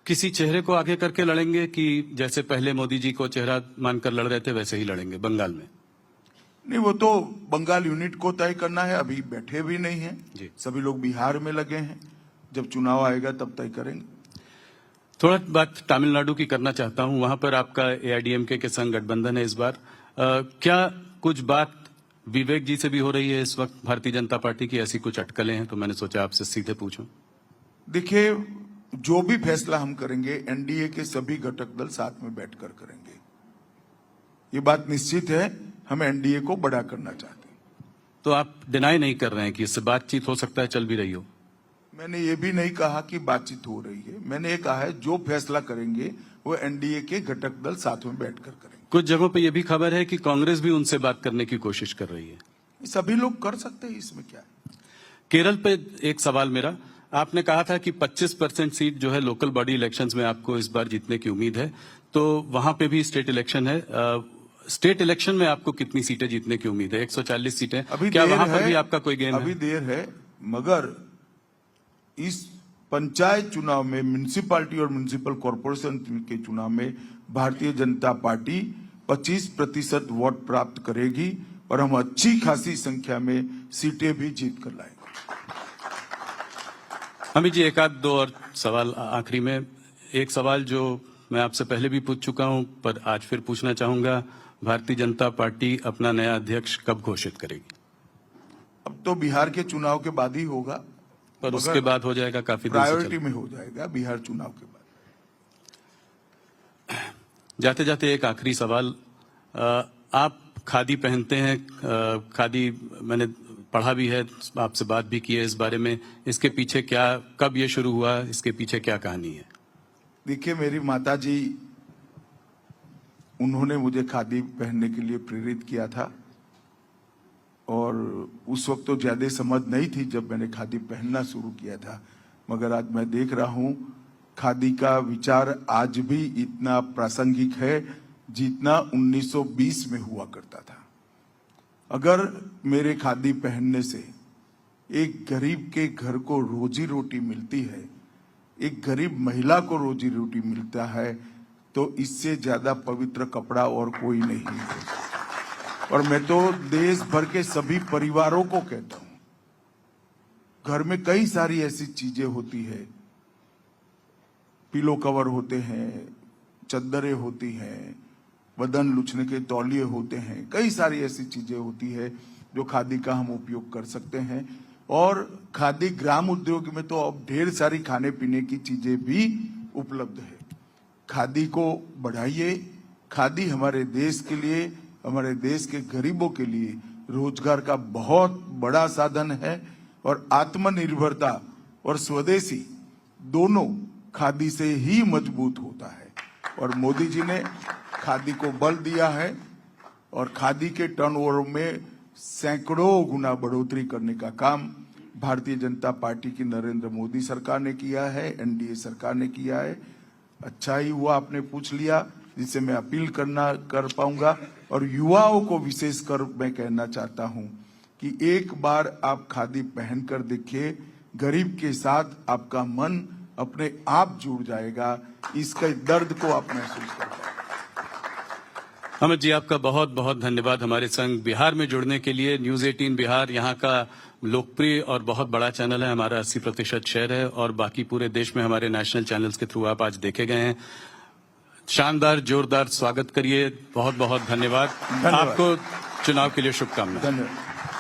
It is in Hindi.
किसी चेहरे को आगे करके लड़ेंगे कि जैसे पहले मोदी जी को चेहरा मानकर लड़ रहे थे वैसे ही लड़ेंगे बंगाल में? नहीं, वो तो बंगाल यूनिट को तय करना है। अभी बैठे भी नहीं है जी। सभी लोग बिहार में लगे हैं। जब चुनाव आएगा तब तय करेंगे। थोड़ा बात तमिलनाडु की करना चाहता हूं। वहां पर आपका एआईडीएमके के संग गठबंधन है इस बार। क्या कुछ बात विवेक जी से भी हो रही है इस वक्त भारतीय जनता पार्टी की? ऐसी कुछ अटकलें हैं तो मैंने सोचा आपसे सीधे पूछूं। देखिए, जो भी फैसला हम करेंगे एनडीए के सभी घटक दल साथ में बैठकर करेंगे। ये बात निश्चित है, हम एनडीए को बड़ा करना चाहते हैं। तो आप डिनाई नहीं कर रहे हैं कि इससे बातचीत हो सकता है, चल भी रही हो? मैंने ये भी नहीं कहा कि बातचीत हो रही है। मैंने ये कहा है जो फैसला करेंगे वो एनडीए के घटक दल साथ में बैठकर करेंगे। कुछ जगहों पे ये भी खबर है कि कांग्रेस भी उनसे बात करने की कोशिश कर रही है। सभी लोग कर सकते हैं, इसमें क्या है। केरल पे एक सवाल मेरा, आपने कहा था कि 25% सीट जो है लोकल बॉडी इलेक्शंस में आपको इस बार जीतने की उम्मीद है, तो वहां पे भी स्टेट इलेक्शन है। स्टेट इलेक्शन में आपको कितनी सीटें जीतने की उम्मीद है? 140 सीटें। अभी क्या देर वहां पर है, भी आपका कोई गेम है? अभी देर है, मगर इस पंचायत चुनाव में, म्युनिसिपैलिटी और म्युनिसिपल कॉर्पोरेशन के चुनाव में भारतीय जनता पार्टी 25% वोट प्राप्त करेगी और हम अच्छी खासी संख्या में सीटें भी जीत कर लाएंगे। अमित जी, एक आध दो और सवाल आखिरी में। एक सवाल जो मैं आपसे पहले भी पूछ चुका हूं पर आज फिर पूछना चाहूंगा, भारतीय जनता पार्टी अपना नया अध्यक्ष कब घोषित करेगी? अब तो बिहार के चुनाव के बाद ही होगा, पर उसके बाद हो जाएगा, काफी दिन से प्रायोरिटी में हो जाएगा बिहार चुनाव के बाद। जाते जाते एक आखिरी सवाल, आप खादी पहनते हैं, खादी मैंने पढ़ा भी है, आपसे बात भी की है इस बारे में। इसके पीछे क्या, कब ये शुरू हुआ, इसके पीछे क्या कहानी है? देखिए, मेरी माता जी, उन्होंने मुझे खादी पहनने के लिए प्रेरित किया था और उस वक्त तो ज्यादा समझ नहीं थी जब मैंने खादी पहनना शुरू किया था, मगर आज मैं देख रहा हूं खादी का विचार आज भी इतना प्रासंगिक है जितना 1920 में हुआ करता था। अगर मेरे खादी पहनने से एक गरीब के घर को रोजी रोटी मिलती है, एक गरीब महिला को रोजी रोटी मिलता है, तो इससे ज्यादा पवित्र कपड़ा और कोई नहीं है। और मैं तो देश भर के सभी परिवारों को कहता हूं, घर में कई सारी ऐसी चीजें होती है, पिलो कवर होते हैं, चद्दरें होती हैं, बदन लुचने के तौलिए होते हैं, कई सारी ऐसी चीजें होती है जो खादी का हम उपयोग कर सकते हैं। और खादी ग्राम उद्योग में तो अब ढेर सारी खाने पीने की चीजें भी उपलब्ध है। खादी को बढ़ाइए। खादी हमारे देश के लिए, हमारे देश के गरीबों के लिए रोजगार का बहुत बड़ा साधन है और आत्मनिर्भरता और स्वदेशी दोनों खादी से ही मजबूत होता है। और मोदी जी ने खादी को बल दिया है और खादी के टर्नओवर में सैकड़ों गुना बढ़ोतरी करने का काम भारतीय जनता पार्टी की नरेंद्र मोदी सरकार ने किया है, एनडीए सरकार ने किया है। अच्छा ही हुआ आपने पूछ लिया, जिससे मैं अपील कर पाऊंगा। और युवाओं को विशेषकर मैं कहना चाहता हूं कि एक बार आप खादी पहनकर देखिए, गरीब के साथ आपका मन अपने आप जुड़ जाएगा, इसके दर्द को आप महसूस कर पाएंगे। अमित जी, आपका बहुत बहुत धन्यवाद हमारे संग बिहार में जुड़ने के लिए। न्यूज 18 बिहार यहाँ का लोकप्रिय और बहुत बड़ा चैनल है, हमारा 80% शेयर है और बाकी पूरे देश में हमारे नेशनल चैनल्स के थ्रू आप आज देखे गए हैं। शानदार, जोरदार स्वागत करिए। बहुत बहुत धन्यवाद। आपको चुनाव के लिए शुभकामनाएं। धन्यवाद।